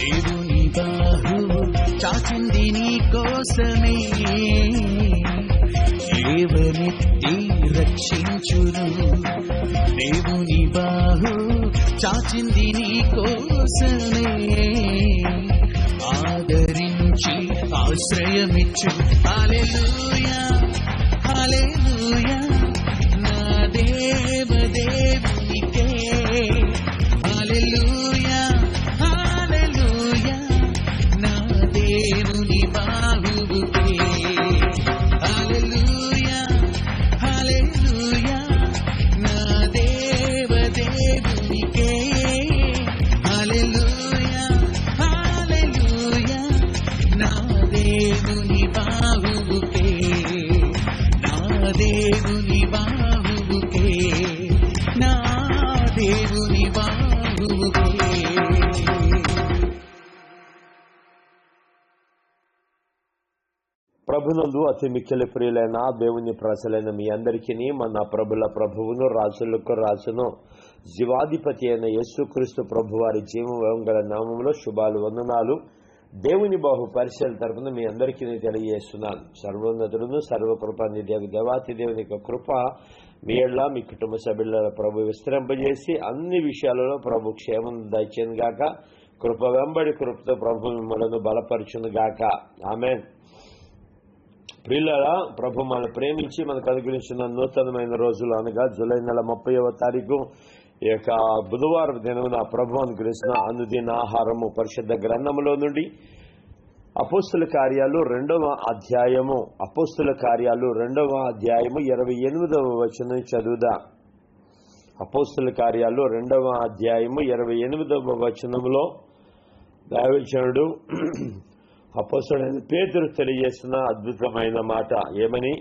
దేవుని బాహువు చాచింది నీ కోసమే, లేవనెత్తి రక్షించును. దేవుని బాహువు చాచింది నీ కోసమే, ఆదరించి ఆశ్రయమిచ్చు. హల్లెలూయా హల్లెలూయా నా దేవదేవునికే. హల్లెలూయా హల్లెలూయా నా దేవుని బాహువుకే. హల్లెలూయా హల్లెలూయా నా దేవదేవునికే. హల్లెలూయా హల్లెలూయా నా దేవుని బాహువుకే. నా దేవుని బాహువుకే. నా దేవుని బాహువుకే. ప్రభునందు అతి మిక్కిలి ప్రియులైన దేవుని ప్రజలైన మీ అందరికీ మన ప్రభుల ప్రభువును రాజులకు రాజును జీవాధిపతి అయిన యేసుక్రీస్తు ప్రభు వారి జీవం గల నామంలో శుభాలు వందనాలు. దేవుని బాహు పరిశీలన తరపున మీ అందరికీ తెలియజేస్తున్నాను. సర్వోన్నతుడును సర్వకృపాన్ని దేవాతి దేవుని యొక్క కృప మీ ఎళ్ళ మీ కుటుంబ సభ్యుల ప్రభు విస్తరింపజేసి అన్ని విషయాలలో ప్రభు క్షేమం దయచేను గాక. కృప వెంబడి కృపతో ప్రభు మిమ్మలను బలపరచును గాక. ఆమేన్. ప్రియులారా, ప్రభు మనల్ని ప్రేమించి మనకు అనుగ్రహించిన నూతనమైన రోజులు అనగా జూలై నెల 30వ తారీఖు ఈ యొక్క బుధవారం దినమున ప్రభు అనుగ్రహించిన అనుదిన ఆహారము పరిశుద్ధ గ్రంథములో నుండి అపోస్తుల కార్యాలు 2వ అధ్యాయము 28వ వచనం చదువుదా. అపోస్తుల కార్యాలు 2వ అధ్యాయము 28వ వచనములో దైవజనుడు అపోస్తలుడైన పేతురు తెలియజేస్తున్న అద్భుతమైన మాట. ఏమని?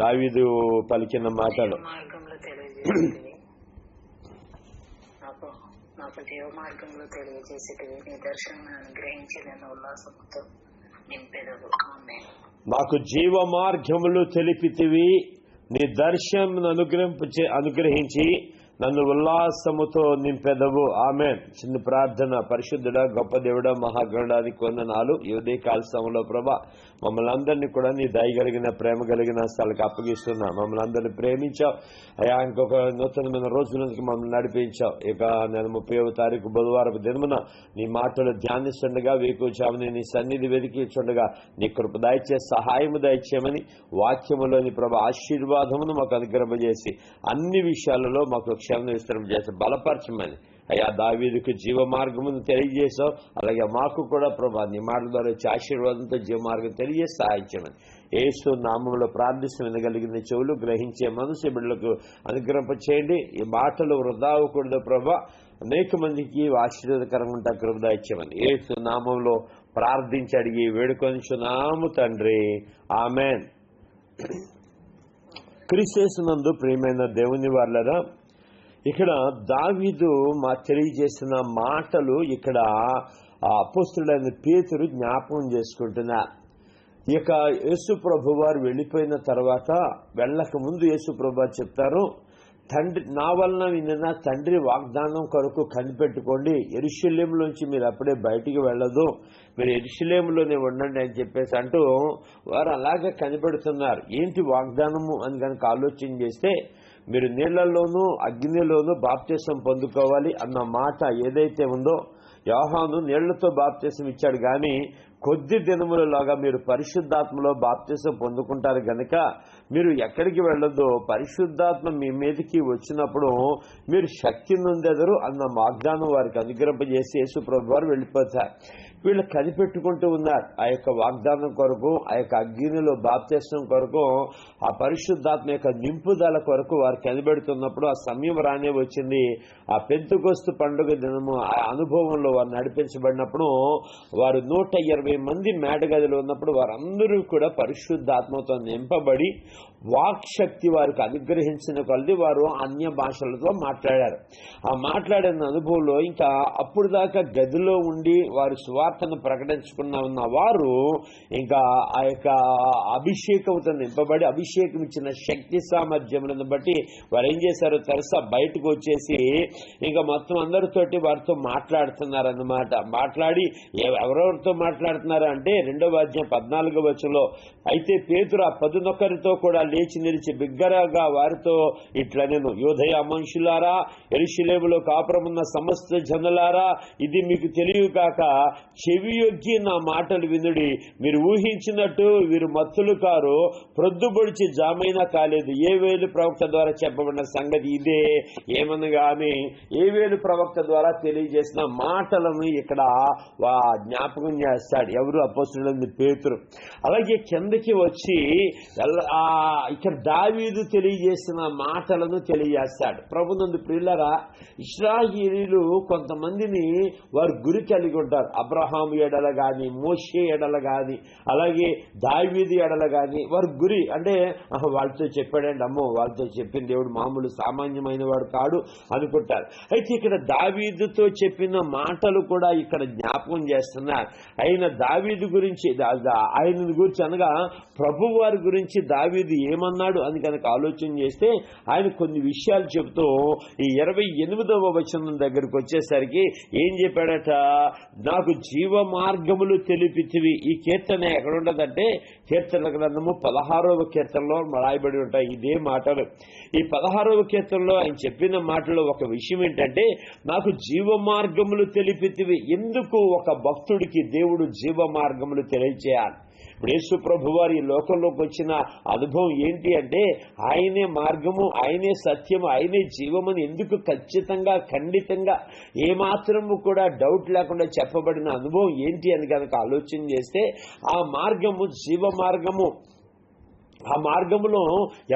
దావీదు పలికిన మాటలు. నాకు జీవ మార్గంలో తెలియజేసేటివి, నీ దర్శనం అనుగ్రహించి నన్ను ఉల్లాసముతో నింపెదవు. ఆమేన్. మాకు జీవ మార్గములు తెలిపితివి, నీ దర్శనం అనుగ్రహించి నన్ను ఉల్లాసముతో నింపెదవు. ఆమేన్. చిన్న ప్రార్థన. పరిశుద్ధుడా, గొప్ప దేవుడా, మహాగణానికి వందనాలు. ఈ ఉదయకాల సమయంలో ప్రభా మమ్మల్ని అందరినీ కూడా నీ దయగలిగిన ప్రేమ కలిగిన స్థలానికి అప్పగిస్తున్నా. మమ్మల్ని అందరినీ ప్రేమించావు అయా. ఇంకొక నూతనమైన రోజులకు మమ్మల్ని నడిపించావు. ఇక నెల 30వ తారీఖు బుధవారం దినమున నీ మాటలు ధ్యానిస్తుండగా వేకువజామున నీ సన్నిధి వెతికిస్తుండగా నీ కృప దయచే సహాయము దయచేయమని వాక్యములోని ప్రభ ఆశీర్వాదమును మాకు అనుగ్రహింపజేసి అన్ని విషయాలలో మాకు క్షేమ విస్తరణ చేసి బలపరచమని అయ్యా. దావీదుకు జీవ మార్గమును తెలియజేసావు, అలాగే మాకు కూడా ప్రభా నీ మాటల ద్వారా వచ్చే ఆశీర్వాదంతో జీవ మార్గం తెలియజేసి సహాయం చేయమని యేసు నామములో ప్రార్థిస్తూ వినగలిగిన చెవులు గ్రహించే మనసు బిడ్డలకు అనుగ్రహింప చేయండి. ఈ మాటలు వృధా అవ్వకూడదు ప్రభా. అనేక మందికి ఆశీర్వాదకరంగా ఉంటా కృప దయచేయమని యేసు నామంలో ప్రార్థించి అడిగి వేడుకొనిచున్నాము తండ్రి. ఆమేన్. క్రీస్తునందు ప్రియమైన దేవుని వారలారా, ఇక్కడ దావీదు తెలియజేసిన మాటలు ఇక్కడ అపోస్తలుడైన పేతురు జ్ఞాపకం చేసుకుంటున్నారు. ఇక యేసు ప్రభు వారు వెళ్ళిపోయిన తర్వాత వెళ్ళక ముందు యేసు ప్రభు వారు చెప్తారు, తండ్రి నా వలన విన్న తండ్రి వాగ్దానం కొరకు కనిపెట్టుకోండి, యెరూషలేములోంచి మీరు అప్పుడే బయటికి వెళ్ళదు, మీరు యెరూషలేములోనే ఉండండి అని చెప్పేసి అంటూ వారు అలాగే కనిపెడుతున్నారు. ఏంటి వాగ్దానము అని కనుక ఆలోచన చేస్తే మీరు నీళ్లలోనూ అగ్నిలోనూ బాప్తిసం పొందుకోవాలి అన్న మాట ఏదైతే ఉందో, యోహాను నీళ్లతో బాప్తిసం ఇచ్చాడు కానీ కొద్ది దినములలాగా మీరు పరిశుద్ధాత్మలో బాప్తిసం పొందుకుంటారు గనక మీరు ఎక్కడికి వెళ్ళొద్దు, పరిశుద్ధాత్మ మీ మీదకి వచ్చినప్పుడు మీరు శక్తి నొందెదరు అన్న వాగ్దానం వారికి అనుగ్రహింపజేసి యేసు ప్రభు వారు వెళ్ళిపోతారు. వీళ్ళు కనిపెట్టుకుంటూ ఉన్నారు ఆ యొక్క వాగ్దానం కొరకు, ఆ యొక్క అగ్నిలో బాప్తిసం కొరకు, ఆ పరిశుద్ధాత్మ యొక్క నింపుదల కొరకు వారు కనిపెడుతున్నప్పుడు ఆ సమయం రానే వచ్చింది. ఆ పెంతెకొస్తు పండుగ దినము ఆ అనుభవంలో వారు నడిపించబడినప్పుడు వారు 120 120 మంది మేడగదిలో ఉన్నప్పుడు వారందరూ కూడా పరిశుద్ధాత్మతో నింపబడి వాక్శక్తి వారికి అనుగ్రహించిన కొలది వారు అన్య భాషలతో మాట్లాడారు. ఆ మాట్లాడిన అనుభవంలో ఇంకా అప్పుడు దాకా గదిలో ఉండి వారు సువార్తను ప్రకటించుకున్న ఉన్న వారు ఇంకా ఆ యొక్క అభిషేకంతో నింపబడి అభిషేకం ఇచ్చిన శక్తి సామర్థ్యములను బట్టి వారు ఏం చేశారో తెలుసా, బయటకు వచ్చేసి ఇంకా మొత్తం అందరితోటి వారితో మాట్లాడుతున్నారన్నమాట. మాట్లాడి ఎవరెవరితో మాట్లాడుతున్నారు అంటే 2వ అధ్యాయం 14వ వచనంలో, అయితే పేతురు ఆ 11 కూడా లేచి నిలిచి బిగ్గరగా వారితో ఇట్లా, నేను యూదయ మనుషులారా, యెరూషలేములో కాపురమున్న సమస్త జనులారా, ఇది మీకు తెలియదు కాక చెవియొగ్గి నా మాటలు వినుడి. మీరు ఊహించినట్టు వీరు మత్తులు కారు, ప్రొద్దుబొడిచి జామైనా కాలేదు. ఏవేలు ప్రవక్త ద్వారా చెప్పబడిన సంగతి ఇదే. ఏమనగా ఆమె ఏవేలు ప్రవక్త ద్వారా తెలియజేసిన మాటలను ఇక్కడ జ్ఞాపకం చేస్తాడు. ఎవరు? అపోస్తలుడైన పేతురు. అలాగే కిందకి వచ్చి ఇక్కడ దావీదు తెలియజేసిన మాటలను తెలియజేస్తాడు. ప్రభునందు ప్రియులారా, ఇశ్రాయేలీయులు కొంతమందిని వారు గురి కలిగి ఉంటారు. అబ్రహాము ఎడల గాని, మోషే ఎడల గాని, అలాగే దావీదు ఎడల గాని వారు గురి అంటే వాళ్ళతో చెప్పాడండి, అమ్మో వాళ్ళతో చెప్పిన దేవుడు మామూలు సామాన్యమైన వాడు కాడు అనుకుంటారు. అయితే ఇక్కడ దావీదుతో చెప్పిన మాటలు కూడా ఇక్కడ జ్ఞాపకం చేస్తున్నారు. ఆయన దావీదు గురించి ఆయన గురించి అనగా ప్రభు వారి గురించి దావీదు ఏమన్నాడు అని కనుక ఆలోచన చేస్తే ఆయన కొన్ని విషయాలు చెబుతూ ఈ 28వ వచనం దగ్గరకు వచ్చేసరికి ఏం చెప్పాడట, నాకు జీవ మార్గములు తెలిపితివి. ఈ కీర్తన ఎక్కడ ఉండదంటే కీర్తన గ్రంథము 16వ కీర్తనలో రాయబడి ఉంటాయి ఇదే మాటలు. ఈ 16వ కీర్తనలో ఆయన చెప్పిన మాటలో ఒక విషయం ఏంటంటే, నాకు జీవ మార్గములు తెలిపితివి. ఎందుకు ఒక భక్తుడికి దేవుడు జీవ మార్గములు తెలియచేయాలి? ఇప్పుడు యేసు ప్రభు వారి లోకంలోకి వచ్చిన అనుభవం ఏంటి అంటే, ఆయనే మార్గము, ఆయనే సత్యము, ఆయనే జీవమని ఎందుకు ఖచ్చితంగా ఖండితంగా ఏమాత్రము కూడా డౌట్ లేకుండా చెప్పబడిన అనుభవం ఏంటి అని కనుక ఆలోచన చేస్తే, ఆ మార్గము జీవ మార్గము. ఆ మార్గంలో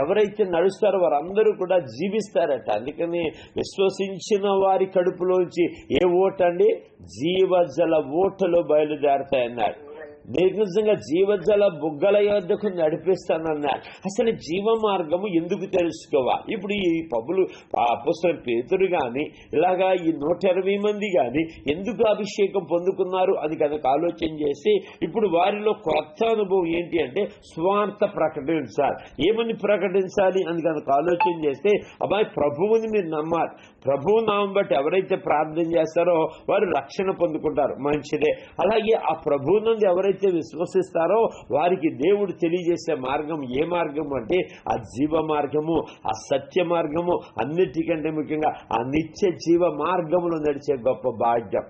ఎవరైతే నడుస్తారో వారందరూ కూడా జీవిస్తారట. అందుకని విశ్వసించిన వారి కడుపులోంచి ఏ ఓట అండి? జీవజల ఓటలు బయలుదేరతాయన్నాడు. నిజంగా జీవజల బుగ్గల యొద్దకు నడిపిస్తానన్నాడు. అసలు జీవ మార్గము ఎందుకు తెలుసుకోవాలి? ఇప్పుడు ఈ అపోస్తలుడైన పేతురు గాని ఇలాగా ఈ 120 మంది గాని ఎందుకు అభిషేకం పొందుకున్నారు అని కనుక ఆలోచన చేసి, ఇప్పుడు వారిలో కొత్త అనుభవం ఏంటి అంటే స్వార్థ ప్రకటించాలి. ఏమని ప్రకటించాలి అని కనుక ఆలోచన చేస్తే, అబ్బాయి ప్రభువుని మీరు నమ్మాలి. ప్రభువు నామం బట్టి ఎవరైతే ప్రార్థన చేస్తారో వారు రక్షణ పొందుకుంటారు, మంచిదే. అలాగే ఆ ప్రభువు నుండి ఎవరైతే విశ్వసిస్తారో వారికి దేవుడు తెలియజేసే మార్గం ఏ మార్గం అంటే ఆ జీవ మార్గము, ఆ సత్య మార్గము, అన్నిటికంటే ముఖ్యంగా ఆ నిత్య జీవ మార్గములో నడిచే గొప్ప భాగ్యం.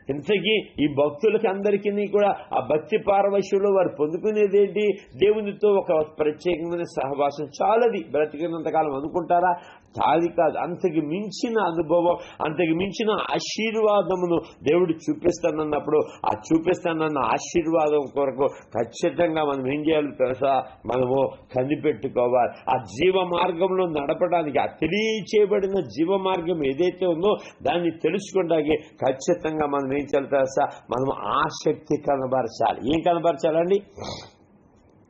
ఇంతకీ ఈ భక్తులకి అందరికీ కూడా ఆ భక్తి పారవశ్యంలో వారు పొందుకునేది ఏంటి? దేవునితో ఒక ప్రత్యేకమైన సహవాసం. చాలది బ్రతికినంతకాలం అనుకుంటారా? చాలి కాదు. అంతకు మించిన అనుభవం, అంతకు మించిన ఆశీర్వాదమును దేవుడు చూపిస్తానన్నప్పుడు ఆ చూపిస్తానన్న ఆశీర్వాదం కొరకు ఖచ్చితంగా మనం ఏం చేయాలి తెలుసా? మనము కనిపెట్టుకోవాలి. ఆ జీవ మార్గంలో నడపడానికి, ఆ తెలియచేయబడిన జీవ మార్గం ఏదైతే ఉందో దాన్ని తెలుసుకోవడానికి ఖచ్చితంగా మనం ఏం చేయాలి తెలుసా? మనం ఆసక్తి కనబరచాలి. ఏం కనబరచాలండి?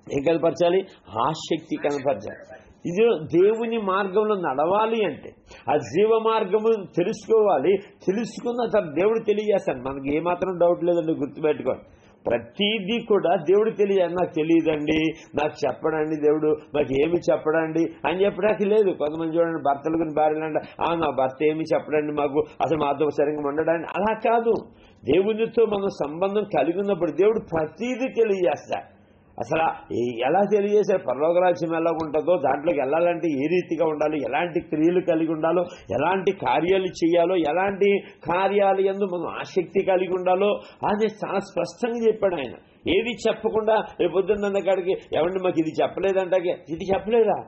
ఏం కనపరచాలి? ఆసక్తి కనపరచాలి. ఇది దేవుని మార్గంలో నడవాలి అంటే ఆ జీవ మార్గము తెలుసుకోవాలి. తెలుసుకున్న తర్వాత దేవుడు తెలియజేస్తాడు. మనకి ఏమాత్రం డౌట్ లేదండి, గుర్తుపెట్టుకోండి. ప్రతిదీ కూడా దేవుడు తెలియాలి. నాకు తెలియదండి, నాకు చెప్పడండి, దేవుడు నాకు ఏమి చెప్పడండి అని చెప్పడానికి లేదు. కొంతమంది చూడండి, భర్తల గురించి భార్యలు అంటే నా భర్త ఏమి చెప్పడండి మాకు, అసలు మాతో సరిగ్గా ఉండడానికి. అలా కాదు. దేవునితో మన సంబంధం కలిగి ఉన్నప్పుడు దేవుడు ప్రతిదీ తెలియజేస్తాడు. అసలు ఎలా తెలియజేశారు? పరలోక రాజ్యం ఎలా ఉంటుందో, దాంట్లోకి వెళ్ళాలంటే ఏ రీతిగా ఉండాలి, ఎలాంటి క్రియలు కలిగి ఉండాలో, ఎలాంటి కార్యాలు చేయాలో, ఎలాంటి కార్యాలు యందు మనం ఆసక్తి కలిగి ఉండాలో అది చాలా స్పష్టంగా చెప్పాడు ఆయన. ఏది చెప్పకుండా రేపొద్దున్న కాడికి ఎవండి మాకు ఇది చెప్పలేదంటే ఇది చెప్పలేదా?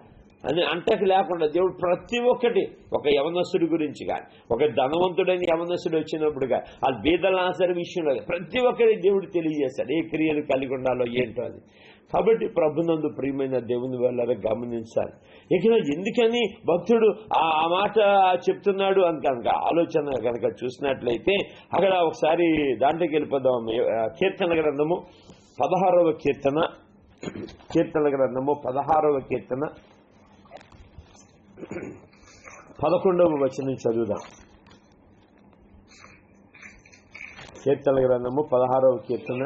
అని అంటకు లేకుండా దేవుడు ప్రతి ఒక్కటి, ఒక యవనస్తుడి గురించి కానీ, ఒక ధనవంతుడైన యవనస్తుడు వచ్చినప్పుడు కానీ, ఆ బీదలాసరి విషయంలో ప్రతి ఒక్కరి దేవుడు తెలియజేస్తాడు ఏ క్రియలు కలిగి ఉండాలో ఏంటో అది. కాబట్టి ప్రభునందు ప్రియమైన దేవుని వాళ్ళ గమనించాలి. ఇక ఎందుకని భక్తుడు ఆ మాట చెప్తున్నాడు అని కనుక ఆలోచన కనుక చూసినట్లయితే అక్కడ ఒకసారి దాంట్లోకి వెళ్ళిపోదాం. కీర్తన గ్రంథము 16వ కీర్తన, కీర్తన గ్రంథము 16వ కీర్తన 11వ వచనం చదువుదాం. కీర్తన గ్రంథము 16వ కీర్తన.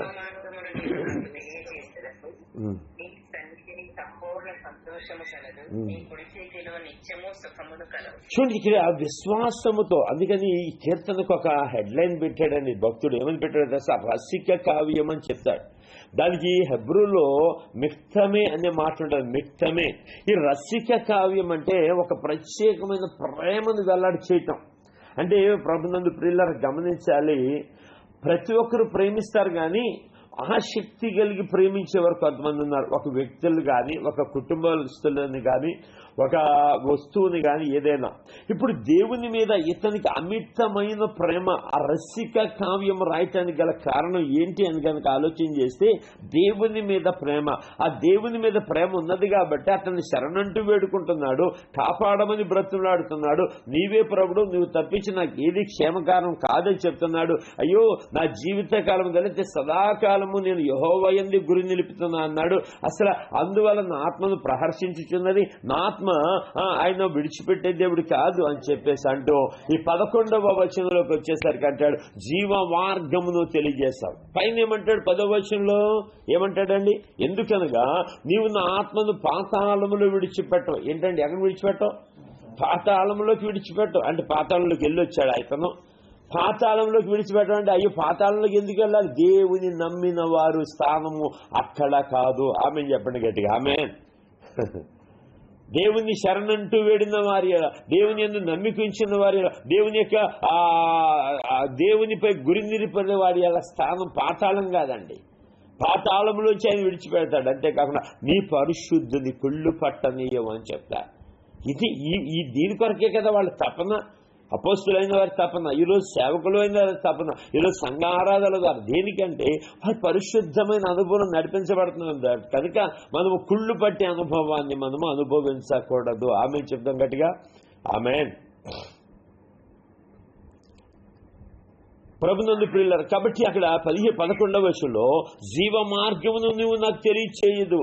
చూడండి ఇక్కడ విశ్వాసముతో, అందుకని ఈ కీర్తనకు ఒక హెడ్లైన్ పెట్టాడని భక్తుడు. ఏమని పెట్టాడు? రసిక కావ్యం అని చెప్తాడు. దానికి హెబ్రూలో మిక్తమే అనే మాట ఉంటుంది. మిక్తమే. ఈ రసిక కావ్యం అంటే ఒక ప్రత్యేకమైన ప్రేమను వెల్లడి చేయటం. అంటే ప్రభునందు ప్రియులారా గమనించాలి, ప్రతి ఒక్కరు ప్రేమిస్తారు కానీ ఆసక్తి కలిగి ప్రేమించేవారు కొంతమంది ఉన్నారు. ఒక వ్యక్తులు కానీ, ఒక కుటుంబస్తులని కానీ, ఒక వస్తువుని కానీ, ఏదైనా. ఇప్పుడు దేవుని మీద ఇతనికి అమితమైన ప్రేమ. ఆ రసిక కావ్యం రాయటానికి గల కారణం ఏంటి అని కనుక ఆలోచన చేస్తే దేవుని మీద ప్రేమ. ఆ దేవుని మీద ప్రేమ ఉన్నది కాబట్టి అతన్ని శరణంటూ వేడుకుంటున్నాడు, కాపాడమని బ్రతులాడుతున్నాడు. నీవే ప్రభుడు, నువ్వు తప్పించి నాకు ఏది క్షేమకారం కాదని చెప్తున్నాడు. అయ్యో నా జీవితకాలం కలిగితే సదాకాలము నేను యెహోవా యందు గురి నిలుపుతున్నా అన్నాడు. అసలు అందువల్ల నా ఆత్మను ప్రహర్షించుచున్నది, నా ఆత్మ ఆయన విడిచిపెట్టే దేవుడు కాదు అని చెప్పేసి అంటూ ఈ 11వ వచనంలోకి వచ్చేసరికి అంటాడు జీవ మార్గమును తెలియజేస్తావు. పైన ఏమంటాడు 10వ వచనంలో? ఏమంటాడండి? ఎందుకనగా నీవు నా ఆత్మను పాతాళములో విడిచిపెట్టవు. ఏంటండి ఎక్కడ విడిచిపెట్టవు? పాతాళంలోకి విడిచిపెట్టవు. అంటే పాతాళంలోకి వెళ్ళొచ్చాడు ఇతను. పాతాళంలోకి విడిచిపెట్టమంటే అయ్యో పాతాళంలోకి ఎందుకు వెళ్ళాలి? దేవుని నమ్మిన వారు స్థానము అక్కడ కాదు. ఆమె చెప్పండి గట్టిగా, ఆమె. దేవుని శరణంటూ వేడిన వారి, దేవుని యందు నమ్మిక ఉంచిన వారి, దేవుని యొక్క దేవునిపై గురి నిలిపిన వారి స్థానం పాతాళం కాదండి. పాతాళంలోంచి ఆయన విడిచిపెడతాడు. అంతేకాకుండా నీ పరిశుద్ధుని కుళ్ళు పట్టనీయం అని చెప్తారు. ఇది ఈ దీని కొరకే కదా వాళ్ళ తపన. అపోస్తులైన వారి తపన, ఈరోజు సేవకులు అయిన వారి తపన, ఈరోజు సంఘ ఆరాధనలు గారు. దేనికంటే వారి పరిశుద్ధమైన అనుభవం నడిపించబడుతున్నారు కనుక మనము కుళ్ళు పట్టే అనుభవాన్ని మనము అనుభవించకూడదు. ఆమె చెప్తాం గట్టిగా, ఆమేన్. ప్రభునందు ప్రియులారా, కాబట్టి అక్కడ 11వ వచనంలో జీవ మార్గమును నువ్వు నాకు తెలియచేయదు.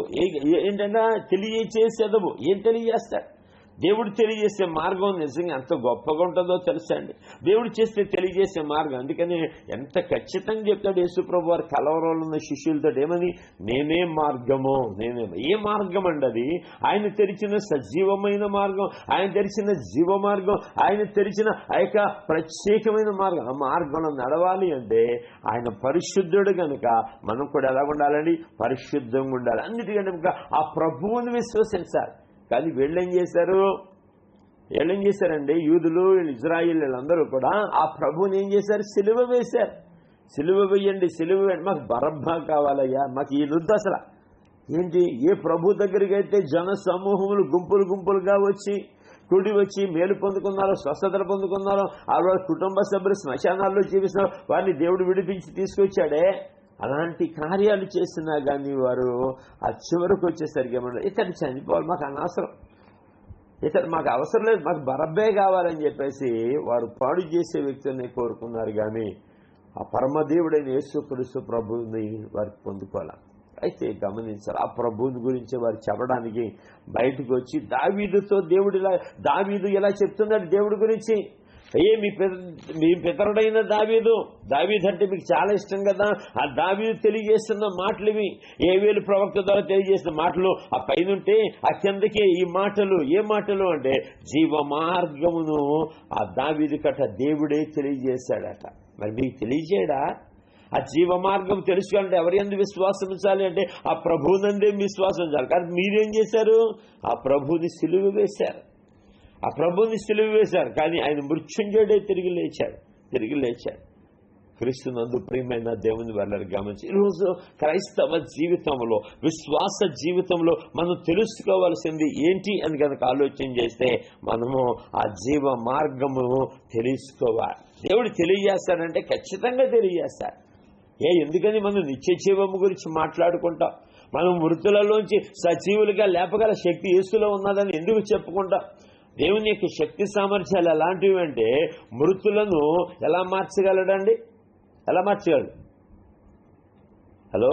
ఏంటంటే తెలియచేసేదవు. ఏం తెలియజేస్తాడు? దేవుడు తెలియజేసే మార్గం నిజంగా ఎంత గొప్పగా ఉంటుందో తెలుసా అండి. దేవుడు చేస్తే తెలియజేసే మార్గం. అందుకని ఎంత ఖచ్చితంగా చెప్తాడు యేసుప్రభు వారు కలవరంలో ఉన్న శిష్యులతో ఏమని? నేనే మార్గము, నేనే. ఏ మార్గం అండి అది? ఆయన తెరిచిన సజీవమైన మార్గం, ఆయన తెరిచిన జీవ మార్గం, ఆయన తెరిచిన ఆ యొక్క ప్రత్యేకమైన మార్గం. ఆ మార్గంలో నడవాలి అంటే ఆయన పరిశుద్ధుడు కనుక మనం కూడా ఎలా ఉండాలండి? పరిశుద్ధంగా ఉండాలి. అన్నిటికంటే ఆ ప్రభువుని విశ్వసించాలి. కానీ వీళ్ళేం చేశారండి? యూదులు, ఇజ్రాయిల్ వీళ్ళందరూ కూడా ఆ ప్రభువుని ఏం చేశారు? సిలువ వేశారు. సిలువ వేయండి, సిలువ వేయండి, మాకు బరబ్బా కావాలయ్యా, మాకు ఈ వద్దు. అసలు ఏంటి? ఏ ప్రభు దగ్గరికి అయితే జన సమూహములు గుంపులు గుంపులుగా వచ్చి కూడి వచ్చి మేలు పొందుకున్నారో, స్వస్థతలు పొందుకున్నారో, ఆ కుటుంబ సభ్యులు శ్మశానాల్లో జీవిస్తున్నారు, వారిని దేవుడు విడిపించి తీసుకొచ్చాడే. అలాంటి కార్యాలు చేసినా కానీ వారు ఆ చివరికి వచ్చేసరికి ఏమన్నా ఇతను చనిపోవాలి, మాకు అనవసరం, ఇతను మాకు అవసరం లేదు, మాకు బరబ్బే కావాలని చెప్పేసి వారు పాడు చేసే వ్యక్తుల్ని కోరుకున్నారు. కానీ ఆ పరమదేవుడైన యేసుక్రీస్తు ప్రభువుని వారికి పొందుకోవాలి. అయితే గమనించాలి, ఆ ప్రభువుని గురించి వారు చెప్పడానికి బయటకు వచ్చి దావీదుతో దావీదు ఇలా చెప్తున్నాడు దేవుడి గురించి. మీ పితరుడైన దావీదు అంటే మీకు చాలా ఇష్టం కదా. ఆ దావీదు తెలియజేస్తున్న మాటలు ఇవి. యోవేలు ప్రవక్త ద్వారా తెలియజేసిన మాటలు ఆ పైనుంటే ఆ కిందకి ఈ మాటలు. ఏ మాటలు అంటే జీవ మార్గమును ఆ దావీదు కట్ట దేవుడే తెలియజేశాడట. మరి మీకు తెలియజేయడా? ఆ జీవ మార్గం తెలుసుకోవాలంటే ఎవరి యందు విశ్వాసం ఉంచాలి అంటే ఆ ప్రభువునందే విశ్వాసం ఉంచాలి. కానీ మీరేం చేశారు? ఆ ప్రభువుని సిలువ వేశారు. ఆ ప్రభువుని సిలువ వేశారు. కానీ ఆయన మృత్యుంజయుడే తిరిగి లేచాడు. క్రీస్తునందు ప్రియమైన దేవుని వాళ్ళని గమనించి ఈరోజు క్రైస్తవ జీవితంలో, విశ్వాస జీవితంలో మనం తెలుసుకోవాల్సింది ఏంటి అని కనుక ఆలోచన చేస్తే మనము ఆ జీవ మార్గము తెలుసుకోవాలి. దేవుడు తెలియజేస్తాడంటే ఖచ్చితంగా తెలియజేస్తాడు. ఎందుకని మనం నిత్య జీవము గురించి మాట్లాడుకుంటాం? మనం మృతులలోంచి సజీవులుగా లేపగల శక్తి యేసులో ఉన్నదని ఎందుకు చెప్పుకుంటాం? దేవుని యొక్క శక్తి సామర్థ్యాలు ఎలాంటివి అంటే మృతులను ఎలా మార్చగలడండి? ఎలా మార్చగలడు? హలో,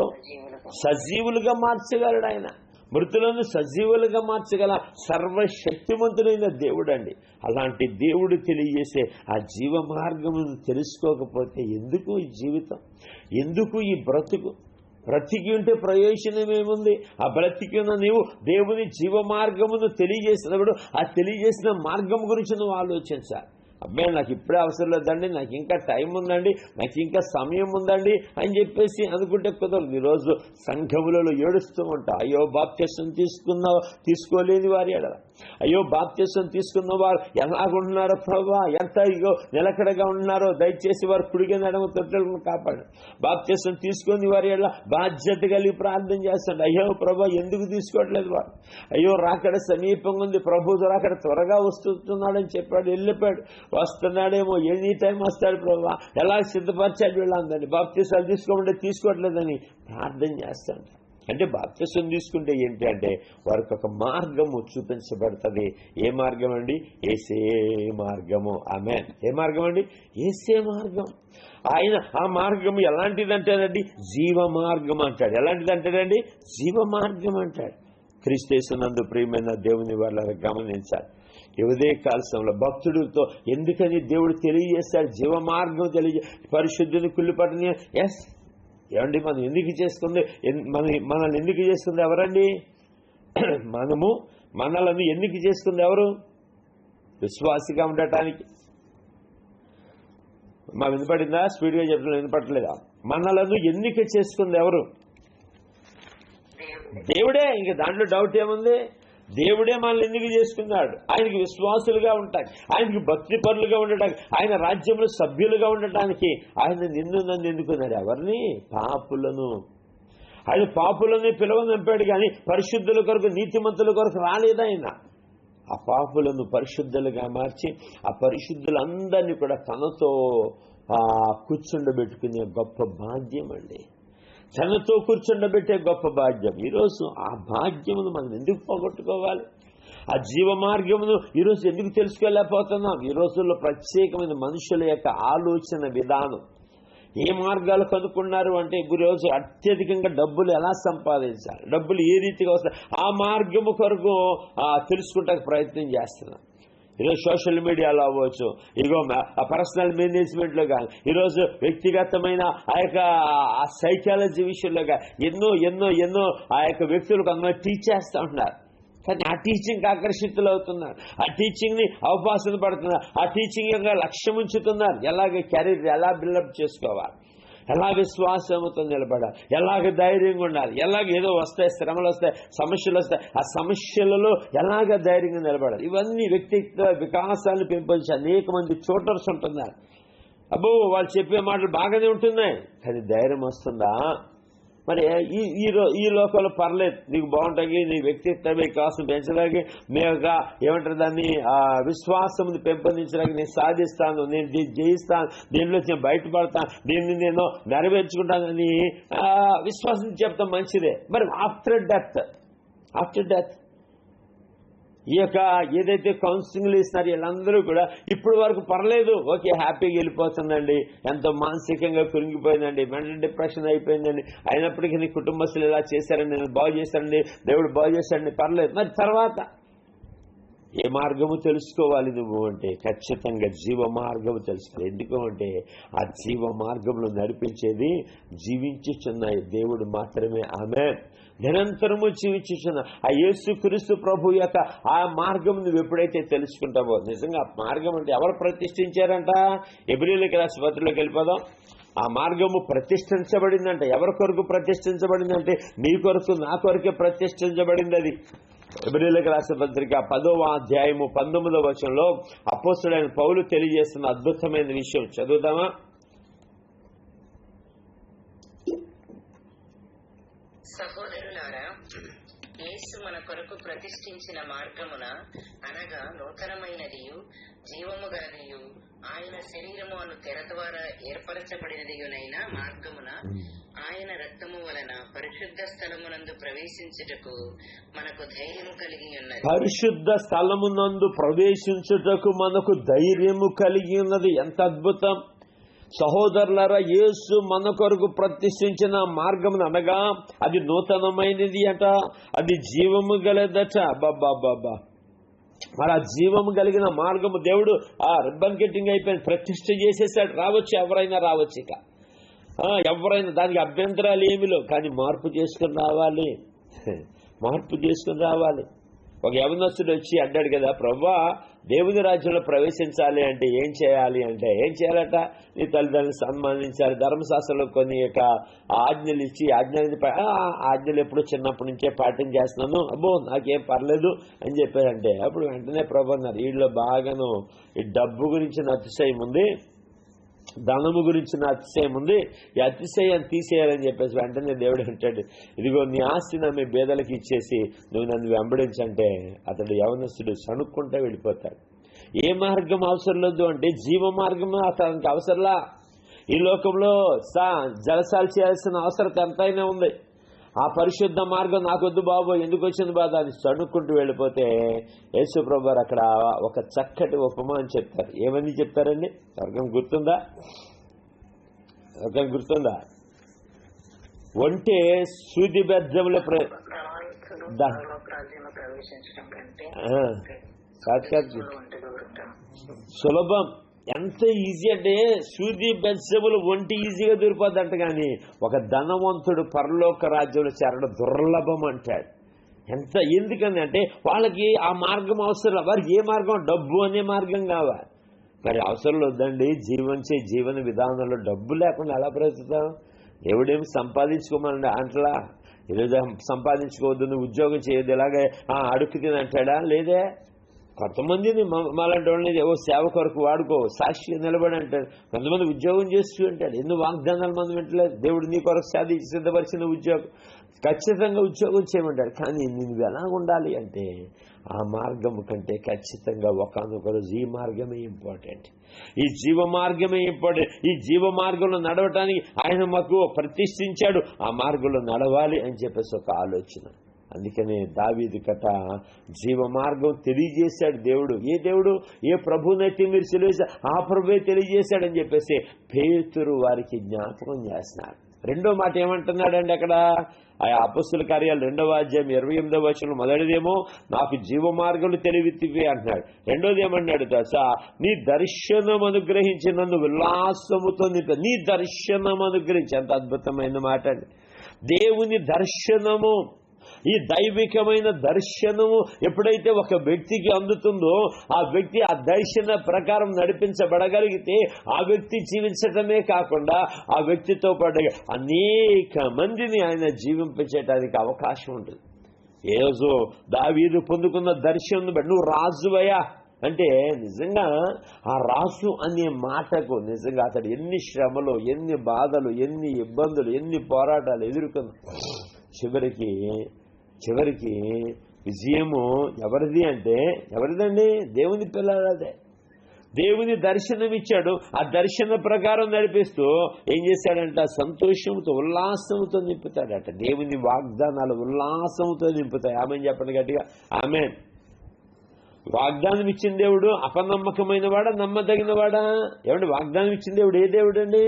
సజీవులుగా మార్చగలడు ఆయన. మృతులను సజీవులుగా మార్చగల సర్వశక్తిమంతుడైన దేవుడు అండి. అలాంటి దేవుడు తెలియజేసే ఆ జీవ మార్గమును తెలుసుకోకపోతే ఎందుకు ఈ జీవితం, ఎందుకు ఈ బ్రతుకు? బ్రతికి ఉంటే ప్రయోజనం ఏముంది? ఆ బ్రతికి ఉన్న నీవు దేవుని జీవ మార్గమును తెలియజేసినప్పుడు ఆ తెలియజేసిన మార్గం గురించి నువ్వు ఆలోచించాలి. అబ్బాయి నాకు ఇప్పుడే అవసరం లేదండి, నాకు ఇంకా టైం ఉందండి, నాకు ఇంకా సమయం ఉందండి అని చెప్పేసి అనుకుంటే కుదరదు. ఈరోజు సంఘములలో ఏడుస్తూ ఉంటా, అయ్యో బాప్తిసం తీసుకోలేని వారి ఎడల, అయ్యో బాప్తిసం తీసుకున్న వారు ఎలాగుంటున్నారో ప్రభువా, ఎంత ఇగో నిలకడగా ఉన్నారో, దయచేసి వారు కుడిగా నడమ తొట్టెలను కాపాడు. బాప్తిసం తీసుకుని వారి ఎడల బాధ్యత కలిగి ప్రార్థన చేస్తాడు. అయ్యో ప్రభు ఎందుకు తీసుకోవట్లేదు వారు? అయ్యో రాకడ సమీపంగా ఉంది, ప్రభు రాకడ త్వరగా వస్తున్నాడని చెప్పాడు, వెళ్ళిపోయాడు. వస్తున్నాడేమో, ఎనీ టైం వస్తాడు ప్రభు, ఎలా సిద్ధపరిచాడు వీళ్ళందరినీ. బాప్తిసాలు తీసుకోమంటే తీసుకోవట్లేదని ప్రార్థన చేస్తాడు. అంటే బాప్తిసం తీసుకుంటే ఏంటి అంటే వారికి ఒక మార్గము చూపించబడుతుంది. ఏ మార్గం అండి? యేసే మార్గము. ఆమేన్. ఏ మార్గం అండి? యేసే మార్గం. ఆయన ఆ మార్గం ఎలాంటిదంటాడండి? జీవ మార్గం అంటాడు. ఎలాంటిదంటాడండి? జీవ మార్గం అంటాడు. క్రీస్తు యేసునందు ప్రియమైన దేవుని వాళ్ళని గమనించాలి. ఉదయ కాలశంలో భక్తుడితో ఎందుకని దేవుడు తెలియజేస్తాడు జీవ మార్గం తెలియజే పరిశుద్ధిని కుళ్ళిపట్టని. ఏమండి మనం ఎందుకు చేసుకుంది? మనల్ని ఎందుకు చేస్తుంది ఎవరండి? మనలను ఎందుకు చేస్తుంది ఎవరు? విశ్వాసిగా ఉండటానికి. మా వినపడిందా? స్పీడ్గా చెప్తున్నా, వినపడలేదా? మనలను ఎన్నిక చేసుకుంది ఎవరు? దేవుడే. ఇంక దాంట్లో డౌట్ ఏముంది? దేవుడే మనల్ని ఎందుకు చేసుకున్నాడు? ఆయనకి విశ్వాసులుగా ఉండటానికి, ఆయనకి భక్తి పరులుగా ఉండటానికి, ఆయన రాజ్యంలో సభ్యులుగా ఉండటానికి ఆయన నన్ను ఎందుకున్నాడు? ఎవరిని? పాపులను. ఆయన పాపులని పిలవనంపాడు కానీ పరిశుద్ధుల కొరకు, నీతిమంతుల కొరకు రాలేదు ఆయన. ఆ పాపులను పరిశుద్ధులుగా మార్చి ఆ పరిశుద్ధులందరినీ కూడా తనతో కూర్చుండబెట్టుకునే గొప్ప భాగ్యం అండి. తనతో కూర్చుండబెట్టే గొప్ప భాగ్యం. ఈరోజు ఆ భాగ్యమును మనం ఎందుకు పోగొట్టుకోవాలి? ఆ జీవ మార్గమును ఈరోజు ఎందుకు తెలుసుకోలేకపోతున్నాం? ఈ రోజుల్లో ప్రత్యేకమైన మనుషుల యొక్క ఆలోచన విధానం ఏ మార్గాలు కనుక్కున్నారు అంటే ఈరోజు అత్యధికంగా డబ్బులు ఎలా సంపాదించాలి, డబ్బులు ఏ రీతిగా వస్తాయి, ఆ మార్గము కొరకు తెలుసుకుంటానికి ప్రయత్నం చేస్తున్నాం. ఈరోజు సోషల్ మీడియాలో అవ్వచ్చు, ఇగో పర్సనల్ మేనేజ్మెంట్లో కానీ, ఈరోజు వ్యక్తిగతమైన ఆ యొక్క సైకాలజీ విషయంలో కానీ ఎన్నో ఆ యొక్క వ్యక్తులు కొంతమంది టీచ్ చేస్తూ ఉంటున్నారు. కానీ ఆ టీచింగ్కి ఆకర్షితులు అవుతున్నారు, ఆ టీచింగ్ని అవకాశం పడుతున్నారు, ఆ టీచింగ్ యొక్క లక్ష్యం ఉంచుతున్నారు. ఎలాగ కెరీర్ ఎలా బిల్డప్ చేసుకోవాలి, ఎలా విశ్వాసంతో నిలబడాలి, ఎలాగ ధైర్యంగా ఉండాలి, ఎలాగ ఏదో వస్తాయి, శ్రమలు వస్తాయి, సమస్యలు వస్తాయి, ఆ సమస్యలలో ఎలాగ ధైర్యంగా నిలబడాలి, ఇవన్నీ వ్యక్తిత్వ వికాసాన్ని పెంపొందించి అనేక మంది చూటర్స్ ఉంటున్నారు. అబ్బో వాళ్ళు చెప్పే మాటలు బాగానే ఉంటున్నాయి, కానీ ధైర్యం వస్తుందా? మరి ఈ లోకంలో పర్లేదు, నీకు బాగుంటాయి, నీ వ్యక్తిత్వ వికాసం పెంచడానికి, నేను ఏమంటారు దాన్ని విశ్వాసం పెంపొందించడానికి నేను సాధిస్తాను, నేను జయిస్తాను, దీనిలో నేను బయటపడతాను, దీన్ని నేను నెరవేర్చుకుంటానని విశ్వాసం చెప్తాం, మంచిదే. మరి ఆఫ్టర్ డెత్ ఈ యొక్క ఏదైతే కౌన్సిలింగ్లు ఇస్తున్నారు వీళ్ళందరూ కూడా ఇప్పుడు వరకు పర్లేదు, ఓకే, హ్యాపీగా వెళ్ళిపోతుందండి, ఎంతో మానసికంగా కురింగిపోయిందండి, మెంటల్ డిప్రెషన్ అయిపోయిందండి, అయినప్పటికీ నీ కుటుంబస్తులు ఇలా చేశారండి, నేను బాగు చేశారండి, దేవుడు బాగు చేశారండి, పర్లేదు. మరి తర్వాత ఏ మార్గము తెలుసుకోవాలి నువ్వు అంటే ఖచ్చితంగా జీవ మార్గము తెలుసుకోవాలి. ఎందుకు అంటే ఆ జీవ మార్గంలో నడిపించేది జీవించుచున్న దేవుడు మాత్రమే. ఆమేన్. నిరంతరము జీవించుచున్న ఆ యేసు క్రీస్తు ప్రభు యొక్క ఆ మార్గం నువ్వు ఎప్పుడైతే తెలుసుకుంటావో, నిజంగా మార్గం అంటే ఎవరు ప్రతిష్ఠించారంట? ఎబ్రీయులకు రాసిన పత్రికలోకి వెళ్ళిపోదాం. ఆ మార్గము ప్రతిష్ఠించబడిందంట. ఎవరి కొరకు ప్రతిష్ఠించబడిందంటే నీ కొరకు, నా కొరకే ప్రతిష్ఠించబడింది. అది ఎబ్రీయులకు రాసిన పత్రిక 10వ అధ్యాయము 19వ వచనంలో అపోస్తలుడైన పౌలు తెలియజేస్తున్న అద్భుతమైన విషయం చదువుదామా? యేసు మన కొరకు ప్రతిష్ఠించిన మార్గమున అనగా నూతనమైనదియు జీవము గలదియు ఆయన శరీరము అను తెర ద్వారా ఏర్పరచబడినదియునైన మార్గమున ఆయన రక్తము వలన పరిశుద్ధ స్థలమునందు ప్రవేశించుటకు మనకు ధైర్యము కలిగి ఉన్నది. పరిశుద్ధ స్థలమునందు ప్రవేశించుటకు మనకు ధైర్యము కలిగి ఉన్నది. ఎంత అద్భుతం! సహోదరులారా, యేసు మన కొరకు ప్రతిష్ఠించిన మార్గం అనగా అది నూతనమైనది అట, అది జీవము గలదట. బాబా మరి ఆ జీవము కలిగిన మార్గము దేవుడు ఆ రిబ్బన్ కటింగ్ అయిపోయింది, ప్రతిష్ఠ చేసేసాడు. రావచ్చు, ఎవరైనా రావచ్చు. ఇక ఎవరైనా దానికి అభ్యంతరాలు ఏమిలో, కానీ మార్పు చేసుకుని రావాలి, మార్పు చేసుకుని రావాలి. ఒక యవనస్తుడు వచ్చి అడ్డాడు కదా, ప్రభువా దేవుని రాజ్యంలో ప్రవేశించాలి అంటే ఏం చేయాలి అంటే, ఏం చేయాలట, నీ తల్లిదండ్రులను సన్మానించాలి, ధర్మశాస్త్రంలో కొన్ని యొక్క ఆజ్ఞలు ఇచ్చి ఆజ్ఞలు ఎప్పుడు చిన్నప్పటి నుంచే పాటించేస్తున్నాను, అబ్బో నాకేం పర్లేదు అని చెప్పారంటే, అప్పుడు వెంటనే ప్రభు అన్నారు, వీళ్ళలో బాగాను ఈ డబ్బు గురించిన అతిశయం ఉంది, ధనము గురించిన అతిశయం ఉంది, ఈ అతిశయం తీసేయాలని చెప్పేసి వెంటనే దేవుడు అంటాడు, ఇదిగో నీ ఆస్తి నమ్మి బేదలకు ఇచ్చేసి నువ్వు నన్ను వెంబడించంటే అతడు యవనస్తుడు సణుక్కుంటే వెళ్ళిపోతాడు. ఏ మార్గం అవసరం లేదు అంటే జీవ మార్గం అతనికి అవసరంలా. ఈ లోకంలో జలసాలు చేయాల్సిన అవసరం ఎంతైనా ఉంది. ఆ పరిశుద్ధ మార్గం నాకొద్దు బాబు, ఎందుకు వచ్చింది బాధ అని చనుక్కుంటూ వెళ్ళిపోతే యేసు ప్రభు అక్కడ ఒక చక్కటి ఉపమానం చెప్తారు. ఏమని చెప్తారండి? ఎవరికైనా గుర్తుందా? ఒంటే సూది బెజ్జముల సులభం. ఎంత ఈజీ అంటే సూది బెజ్జములు ఒంటి ఈజీగా దొరిపోద్దంట, కానీ ఒక ధనవంతుడు పరలోక రాజ్యంలో చేరడం దుర్లభం అంటాడు. ఎందుకని అంటే వాళ్ళకి ఆ మార్గం అవసరం. వారికి ఏ మార్గం? డబ్బు అనే మార్గం కావాలి. మరి అవసరం వద్దండి, జీవించే జీవన విధానంలో డబ్బు లేకుండా ఎలా బ్రతుకుతాం? దేవుడేమి సంపాదించుకోమనండి అంటలా, ఈరోజు సంపాదించుకోవద్దు, నువ్వు ఉద్యోగం చేయొద్దు, ఇలాగే అడుక్కు తిని అంటాడా? లేదే. కొంతమందిని మాలాంటి వాళ్ళని ఓ సేవ కొరకు వాడుకో, సాక్షిగా నిలబడి అంటాడు. కొంతమంది ఉద్యోగం చేస్తూ అంటాడు. ఎన్నో వాగ్దానాలు మనం వింటలేదు. దేవుడు నీ కొరకు సిద్ధపరిచిన ఉద్యోగం, ఖచ్చితంగా ఉద్యోగం చేయమంటాడు. కానీ నువ్వు ఎలా ఉండాలి అంటే ఆ మార్గం కంటే ఖచ్చితంగా ఒకనొక రోజు ఈ మార్గమే ఇంపార్టెంట్, ఈ జీవ మార్గమే ఇంపార్టెంట్. ఈ జీవ మార్గంలో నడవటానికి ఆయన మాకు ప్రతిష్ఠించాడు, ఆ మార్గంలో నడవాలి అని చెప్పేసి ఒక ఆలోచన. అందుకనే దావీదు కథ జీవ మార్గం తెలియజేశాడు దేవుడు. ఏ దేవుడు? ఏ ప్రభునైతే మీరు తెలియజేశారు ఆ ప్రభువే తెలియజేశాడని చెప్పేసి పేతురు వారికి జ్ఞాపకం చేస్తున్నాడు. రెండో మాట ఏమంటున్నాడండి అక్కడ? ఆ అపొస్తలుల కార్యాలు 2వ అధ్యాయం 28వ వచనం. మొదటిదేమో నాకు జీవ మార్గం తెలివితివే అంటున్నాడు. రెండోది ఏమన్నాడు తెలుసా? నీ దర్శనం అనుగ్రహించి నన్ను ఉల్లాసముతో నింపి. నీ దర్శనం అనుగ్రహించి, ఎంత అద్భుతమైన మాట అండి. దేవుని దర్శనము, ఈ దైవికమైన దర్శనము ఎప్పుడైతే ఒక వ్యక్తికి అందుతుందో ఆ వ్యక్తి ఆ దర్శన ప్రకారం నడిపించబడగలిగితే ఆ వ్యక్తి జీవించటమే కాకుండా ఆ వ్యక్తితో పాటు అనేక మందిని ఆయన జీవింపచేయడానికి అవకాశం ఉంటుంది. ఏ రోజు దావీదు పొందుకున్న దర్శనం బట్టి నువ్వు రాజువయ్యా అంటే నిజంగా ఆ రాజు అనే మాటకు నిజంగా అతడు ఎన్ని శ్రమలు, ఎన్ని బాధలు, ఎన్ని ఇబ్బందులు, ఎన్ని పోరాటాలు ఎదుర్కొన్నా చివరికి విజయము ఎవరిది అంటే ఎవరిదండి? దేవుని పిల్లలదే. దేవుని దర్శనం ఇచ్చాడు, ఆ దర్శన ప్రకారం నడిపిస్తూ ఏం చేశాడంట? సంతోషంతో ఉల్లాసంతో నింపుతాడట. దేవుని వాగ్దానాలు ఉల్లాసంతో నింపుతాయి. ఆమెన్ చెప్పండి గట్టిగా, ఆమెన్. వాగ్దానం ఇచ్చిన దేవుడు అపనమ్మకమైన వాడా, నమ్మదగిన వాడా? ఏమండి, వాగ్దానం ఇచ్చిన దేవుడు ఏ దేవుడు అండి?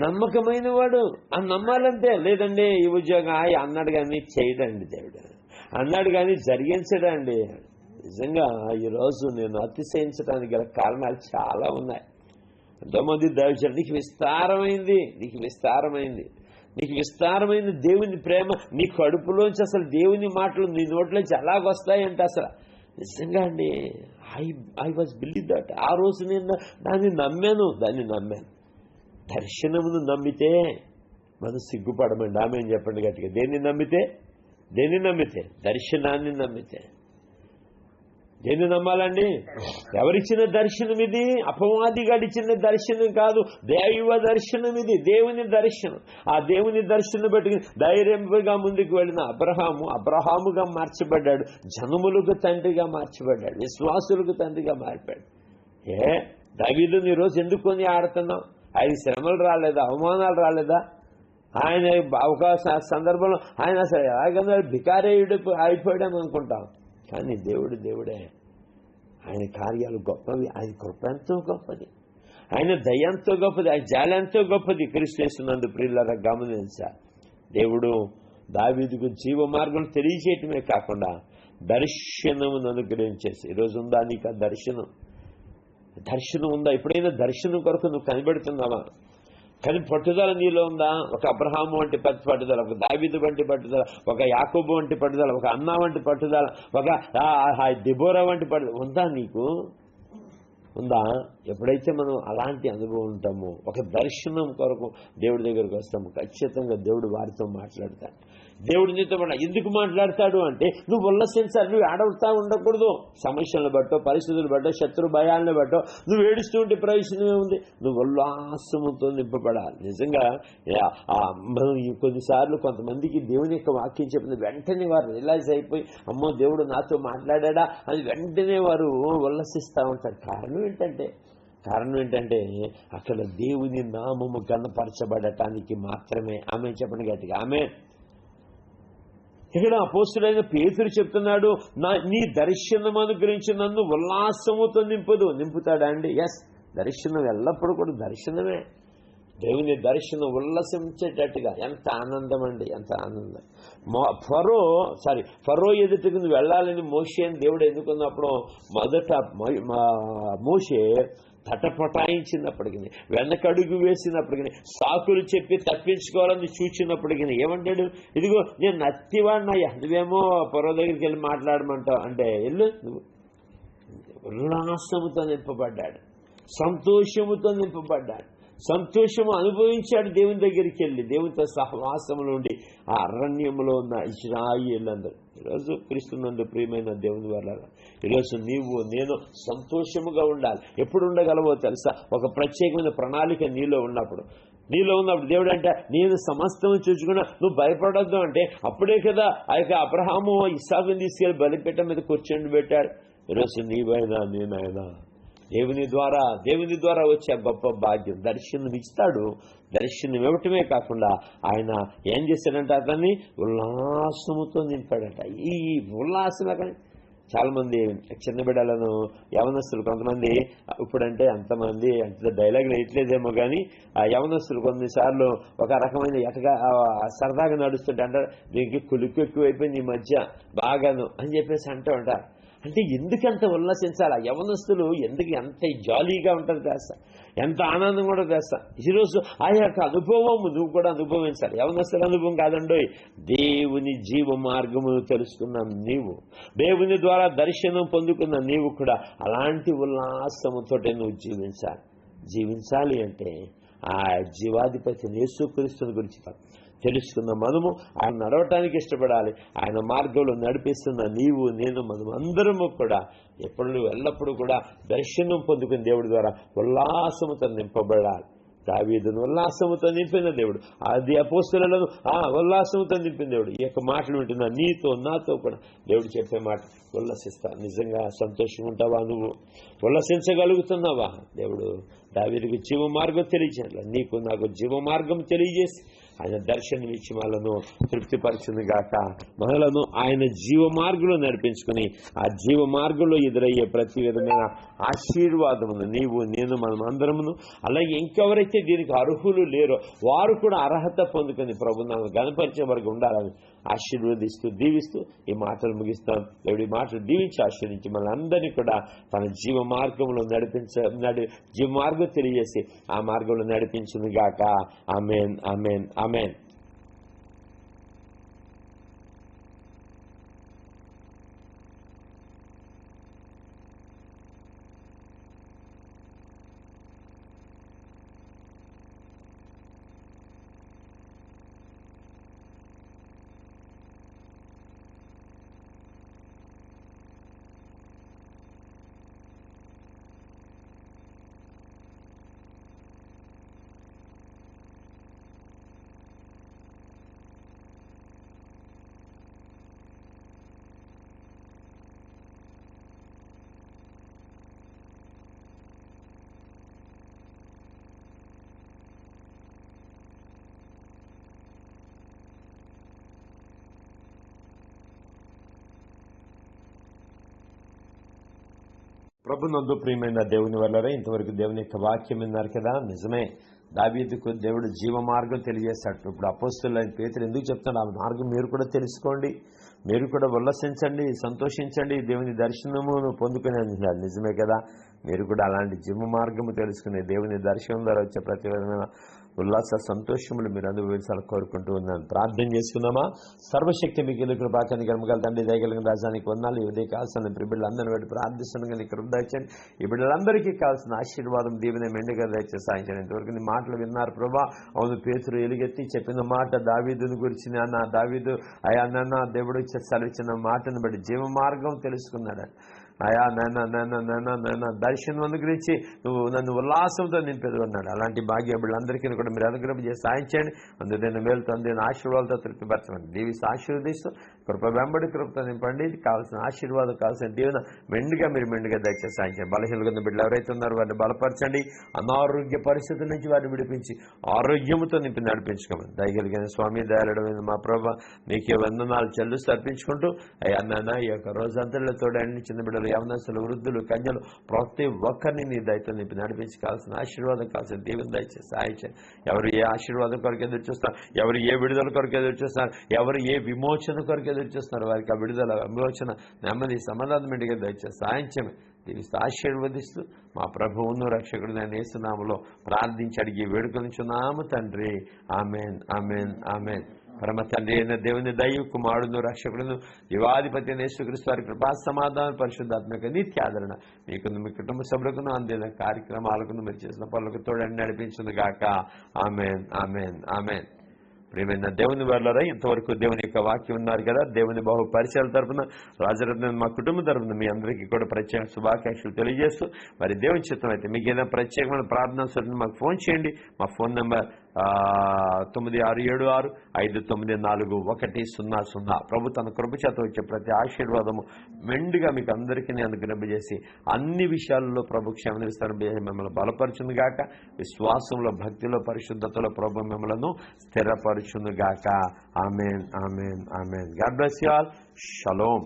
నమ్మకమైన వాడు. ఆ నమ్మాలంటే. లేదండి ఈ ఉద్యోగం అన్నాడు కానీ చేయడండి దేవుడు, అన్నాడు కానీ జరిగించడండి. నిజంగా ఈరోజు నేను అతిశయించడానికి గల కారణాలు చాలా ఉన్నాయి. ఎంతోమంది దైవజనులు నీకు విస్తారమైంది దేవుని ప్రేమ నీ కడుపులోంచి అసలు దేవుని మాటలు నీ నోట్లోంచి ఎలాగొస్తాయంటే అసలు నిజంగా అండి ఐ వాజ్ బిలీవ్ దట్. ఆ రోజు నేను దాన్ని నమ్మాను. దర్శనమును నమ్మితే మనం సిగ్గుపడమండి. ఆమె చెప్పండి గట్టిగా. దేన్ని నమ్మితే? దర్శనాన్ని నమ్మితే. దేన్ని నమ్మాలండి? ఎవరిచ్చిన దర్శనం ఇది? అపవాది గడిచిన దర్శనం కాదు, దైవ దర్శనం ఇది, దేవుని దర్శనం. ఆ దేవుని దర్శనం పెట్టుకుని ధైర్యంగా ముందుకు వెళ్ళిన అబ్రహాముగా మార్చబడ్డాడు, జనములకు తండ్రిగా మార్చబడ్డాడు, విశ్వాసులకు తండ్రిగా మారిపోయాడు. దావీదుని ఈరోజు ఎందుకు కొని ఆడుతున్నాం? ఆయన శ్రమలు రాలేదా? అవమానాలు రాలేదా? ఆయన ఒక సందర్భంలో ఆయన అసలు ఎలాగన్నా భికారేయుడు అయిపోయాడని అనుకుంటాం, కానీ దేవుడే. ఆయన కార్యాలు గొప్పవి, ఆయన కృప ఎంతో గొప్పది, ఆయన దయ ఎంతో గొప్పది, ఆయన జాలి ఎంతో గొప్పది. క్రీస్తు యేసునందు ప్రియులారా గమనించాలి. దేవుడు దావీదుకు జీవ మార్గం తెలియజేయటమే కాకుండా దర్శనమును అనుగ్రహించేసి, ఈరోజు ఉందా నీకు ఆ దర్శనం ఉందా? ఎప్పుడైనా దర్శనం కొరకు నువ్వు కనిపెడుతున్నావా? కానీ పట్టుదల నీలో ఉందా? ఒక అబ్రహాము వంటి పట్టుదల, ఒక దావీదు వంటి పట్టుదల, ఒక యాకోబు వంటి పట్టుదల, ఒక అన్నా వంటి పట్టుదల, ఒక దెబోరా వంటి పట్టుదల ఉందా నీకు? ఉందా? ఎప్పుడైతే మనం అలాంటి అనుభవం ఉంటామో, ఒక దర్శనం కొరకు దేవుడి దగ్గరకు వస్తాము, ఖచ్చితంగా దేవుడు వారితో మాట్లాడతాడు. దేవుడు నీతో ఎందుకు మాట్లాడతాడు అంటే, నువ్వు ఉల్లసించాలి, నువ్వు ఏడవుతా ఉండకూడదు. సమస్యలను బట్టో, పరిస్థితులు బట్టో, శత్రు భయాలను బట్టో నువ్వు ఏడుస్తూ ఉంటే ప్రయోజనమే ఉంది. నువ్వు ఉల్లాసముతో నింపబడాలి. నిజంగా కొన్నిసార్లు కొంతమందికి దేవుని యొక్క వాక్యం చెప్పింది వెంటనే వారు రియలైజ్ అయిపోయి, అమ్మో దేవుడు నాతో మాట్లాడా అని వెంటనే వారు ఉల్లసిస్తూ ఉంటారు. కారణం ఏంటంటే అక్కడ దేవుని నామము గణపరచబడటానికి మాత్రమే. ఆమె చెప్పండి గట్టిగా, ఆమె. ఇక్కడ అపోస్తుడైన పేతురు చెప్తున్నాడు, నీ దర్శనం అనుగ్రహించి నన్ను ఉల్లాసముతో నింపుతాడా అండి? ఎస్, దర్శనం ఎల్లప్పుడూ కూడా దర్శనమే. దేవుని దర్శనం ఉల్లసించేటట్టుగా. ఎంత ఆనందం అండి, ఎంత ఆనందం. ఫరో ఎదుటికి నువ్వు వెళ్ళాలని మోషే అని దేవుడు ఎందుకున్నప్పుడు మొదట మోషే తటపటాయించినప్పటికీ, వెనకడుగు వేసినప్పటికీ, సాకులు చెప్పి తప్పించుకోవాలని చూచినప్పటికీ ఏమంటాడు? ఇదిగో నేను నత్తివాడినయ్యా, నువ్వేమో ఫరో దగ్గరికి వెళ్ళి మాట్లాడమంటావు అంటే వెళ్ళు. నువ్వు ఉల్లాసముతో నింపబడ్డాడు, సంతోషముతో నింపబడ్డాడు, సంతోషము అనుభవించాడు. దేవుని దగ్గరికి వెళ్ళి దేవునితో సహవాసములు ఉండి ఆ అరణ్యంలో ఉన్న ఇశ్రాయేలందరూ. ఈరోజు క్రీస్తునందు ప్రియమైన దేవుని వల్ల ఈరోజు నీవు నేను సంతోషముగా ఉండాలి. ఎప్పుడు ఉండగలవో తెలుసా? ఒక ప్రత్యేకమైన ప్రణాళిక నీలో ఉన్నప్పుడు దేవుడు అంటే నేను సమస్తం చూసుకున్నా, నువ్వు భయపడొద్దు అంటే అప్పుడే కదా ఆ యొక్క అబ్రహాము ఇస్సాకుని తీసుకెళ్లి బలిపీఠం మీద కూర్చొని పెట్టాడు. ఈరోజు నీవైనా నేనైనా దేవుని ద్వారా వచ్చే గొప్ప భాగ్యం దర్శనం ఇస్తాడు. దర్శనం ఇవ్వటమే కాకుండా ఆయన ఏం చేశాడంటే అతన్ని ఉల్లాసముతో నింపాడట. ఈ ఉల్లాసం కానీ చాలా మంది చిన్న బిడ్డలను యవనస్తులు కొంతమంది ఇప్పుడంటే అంతమంది అంత డైలాగ్ వేయట్లేదేమో కానీ ఆ యవనస్తులు కొన్నిసార్లు ఒక రకమైన ఎటగా సరదాగా నడుస్తుంటే అంటారు, దీనికి కులుకు ఎక్కువైపోయింది ఈ మధ్య బాగాను అని చెప్పేసి అంటూ ఉంటారు. అంటే ఎందుకంత ఉల్లాసించాలి? ఆ యవనస్తులు ఎందుకు ఎంత జాలీగా ఉంటారు తెలుసా, ఎంత ఆనందం కూడా తెలుసా. ఈరోజు ఆ యొక్క అనుభవం నువ్వు కూడా అనుభవించాలి. యవనస్తుల అనుభవం కాదండోయ్, దేవుని జీవ మార్గమును తెలుసుకున్న నీవు, దేవుని ద్వారా దర్శనం పొందుకున్న నీవు కూడా అలాంటి ఉల్లాసముతో నువ్వు జీవించాలి అంటే ఆ జీవాధిపతి యేసుక్రీస్తుని గురించి తెలుసుకున్న మనము ఆయన నడవటానికి ఇష్టపడాలి. ఆయన మార్గంలో నడిపిస్తున్న నీవు నేను మనం అందరము కూడా ఎల్లప్పుడూ కూడా దర్శనం పొందుకుని దేవుడి ద్వారా ఉల్లాసముతో నింపబడాలి. దావీదును ఉల్లాసముతో నింపిన దేవుడు, అది అపోస్తలులను ఉల్లాసముతో నింపిన దేవుడు. ఈ యొక్క మాటలు వింటున్నా నీతో నాతో కూడా దేవుడు చెప్పే మాట ఉల్లసిస్తా. నిజంగా సంతోషంగా ఉంటావా? నువ్వు ఉల్లసించగలుగుతున్నావా? దేవుడు దావీదుకు జీవ మార్గం తెలియజేయాలి. నీకు నాకు జీవ మార్గం తెలియజేసి ఆయన దర్శనం ఇచ్చి మనలను తృప్తిపరిచింది గాక. మనలను ఆయన జీవ మార్గంలో నడిపించుకుని ఆ జీవ మార్గంలో ఎదురయ్యే ప్రతి విధమైన ఆశీర్వాదమును నీవు నేను మనం అందరమును, అలాగే ఇంకెవరైతే దీనికి అర్హులు లేరో వారు కూడా అర్హత పొందుకొని ప్రభుత్వం గణపరిచే వరకు ఉండాలని ఆశీర్వదిస్తూ దీవిస్తూ ఈ మాటలు ముగిస్తాం. దేవుడి మాటలు దీవించి ఆశీర్వించి మనందరినీ కూడా తన జీవ మార్గంలో జీవ మార్గం తెలియజేసి ఆ మార్గంలో నడిపించును గాక. ఆమేన్, ఆమేన్, ఆమేన్. ప్రభునందు ప్రియమైన దేవుని వల్లరే ఇంతవరకు దేవుని యొక్క వాక్యం విన్నారు కదా. నిజమే, దావీదుకు దేవుడు జీవ మార్గం తెలియజేస్తాడు. ఇప్పుడు అపోస్తలుడైన పేతురు ఎందుకు చెప్తాడు, ఆ మార్గం మీరు కూడా తెలుసుకోండి, మీరు కూడా ఉల్లసించండి, సంతోషించండి, దేవుని దర్శనమును పొందుకునే అంటున్నాడు. నిజమే కదా, మీరు కూడా అలాంటి జీవ మార్గము తెలుసుకునే దేవుని దర్శనం ద్వారా వచ్చే ప్రతి విధమైన ఉల్లాస సంతోషములు మీరు అనుభవించాలని కోరుకుంటూ ఉన్నాను. ప్రార్థన చేసుకుందామా. సర్వశక్తి మీకు కృపాకని గర్మగల తండ్రి దయగలిగిన రాజానికి వందాలు. ఇదే కావాల్సిన బిడ్డలందరినీ బట్టి ప్రార్థిస్తున్నాను. ఇక్కడ దయచండి. ఈ బిడ్డలందరికీ కావాల్సిన ఆశీర్వాదం దీవెన మెండుగా దయచేసి సాయించండి. ఇంతవరకు నీ మాటలు విన్నారు ప్రభా. అవును, పేతురు ఎలుగెత్తి చెప్పిన మాట దావీదుని గురించి, నాన్న దావీదు అయా నాన్న దేవుడు సెలవిచ్చిన మాటను బట్టి జీవ మార్గం తెలుసుకున్నాడు. అయా నాన్న దర్శనం అనుగ్రహించి నువ్వు నన్ను ఉల్లాసంతో నింపేది అన్నాడు. అలాంటి భాగ్య బిడ్డలందరికీ కూడా మీరు అనుగ్రహం చేసి సాయించండి. అందులో మేలుతో అందిన ఆశీర్వాదాలతో తృప్తిపరచండి. దీవిస్తూ ఆశీర్వదిస్తూ కృప వెంబడి కృపతో నింపండి. కావాల్సిన ఆశీర్వాదం, కావాల్సిన దీవెన మెండుగా దయచేసి సాయించండి. బలహీనమైన బిడ్డలు ఎవరైతే ఉన్నారో వారిని బలపరచండి. అనారోగ్య పరిస్థితుల నుంచి వారిని విడిపించి ఆరోగ్యంతో నింపి నడిపించుకోమని దయగలిగిన స్వామి, దయాళుడైన మా ప్రభ నీకే వందనాలు చెల్లిస్తూ అర్పించుకుంటూ అయ్యా నాన్న ఈ యొక్క రోజంతలో తోడండి. చిన్న బిడ్డలు, యవనస్తులు, వృద్ధులు, కన్యలు ప్రతి ఒక్కరిని నీ దయతో నింపి నడిపించి కావాల్సిన ఆశీర్వాదం, కావాల్సిన దీవెన దయచేసి సాయించండి. ఎవరు ఏ ఆశీర్వాదం కొరకు ఎదురు చూస్తారు, ఎవరు ఏ విడుదల కొరకు ఎదురు చూస్తున్నారు, ఎవరు ఏ విమోచన కొరకు ఎదురు చూస్తున్నారు, వారికి ఆ విడుదల, విమోచన, నెమ్మది, సమాధానం ఇంటికి దయచేసి సాయించమే దీవిస్తూ ఆశీర్వదిస్తూ మా ప్రభువును రక్షకుడు నేను యేసునామములో ప్రార్థించి అడిగి వేడుకొనిచున్నాము తండ్రి. Amen, amen, amen. పరమ తండ్రి అయిన దేవుని దైవ కుమారుడును రక్షకుడును దివాధిపతి అయిన యేసుక్రీస్తు వారి కృపా సమాధానం పరిశుద్ధాత్మక నిత్యాదరణ మీకును మీ కుటుంబ సభ్యులకును అందిన కార్యక్రమాలకు మీరు చేసిన పనులకు తోడని నడిపించును గాక. Amen, amen, amen. ప్రియమైన దేవుని వాళ్ళరా, ఇంతవరకు దేవుని యొక్క వాక్యం ఉన్నారు కదా. దేవుని బహు పరిచయాల తరఫున, రాజరత్న మా కుటుంబ తరఫున మీ అందరికీ కూడా ప్రత్యేక శుభాకాంక్షలు తెలియజేస్తూ, మరి దేవుని చిత్తం అయితే మీకు ఏదైనా ప్రత్యేకమైన ప్రార్థన సరే మాకు ఫోన్ చేయండి. మా ఫోన్ నెంబర్ 9676594100. ప్రభు తన కృప చేత వచ్చే ప్రతి ఆశీర్వాదము మెండుగా మీకు అందరికీ అనుగ్రహింపజేసి అన్ని విషయాల్లో ప్రభు క్షేమనిస్తాను మిమ్మల్ని బలపరచును గాక. విశ్వాసంలో, భక్తిలో, పరిశుద్ధతలో ప్రభు మిమ్మల్ని స్థిరపరచును గాక. Amen, amen, amen. God bless you all. Shalom.